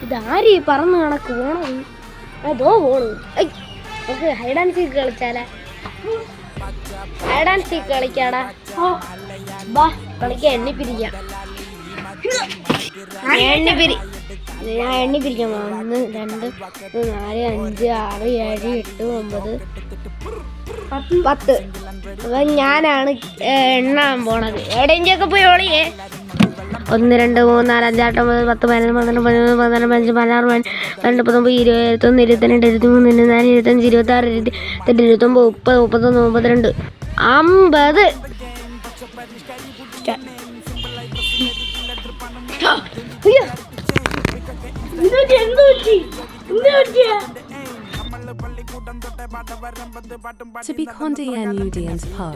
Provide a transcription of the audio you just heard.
ഇതാരീ പറന്ന് കണക്ക് പോണത്? അതോ പോണു. നമുക്ക് ഹൈഡ് ആൻഡ് സീക്ക് കളിച്ചാലേ? ഹൈഡ് ആൻഡ് സീക്ക് കളിക്കാടാ. ബാ കളിക്കാം. എണ്ണിപ്പിരിക്കാം. ഞാൻ എണ്ണിപ്പിരിക്കാം. 1 2 3 4 5 6 7 8 9 10. അപ്പൊ ഞാനാണ് എണ്ണാൻ പോണത്. എവിടെയെങ്കിലൊക്കെ പോയി ഓളിയേ. 1 2 3 4 5 6 9 10 11 12 13 14 15 16 17 18 19 20 21 22 23 24 25 26 27 28 29 30 31 To be Conde and Udian's part.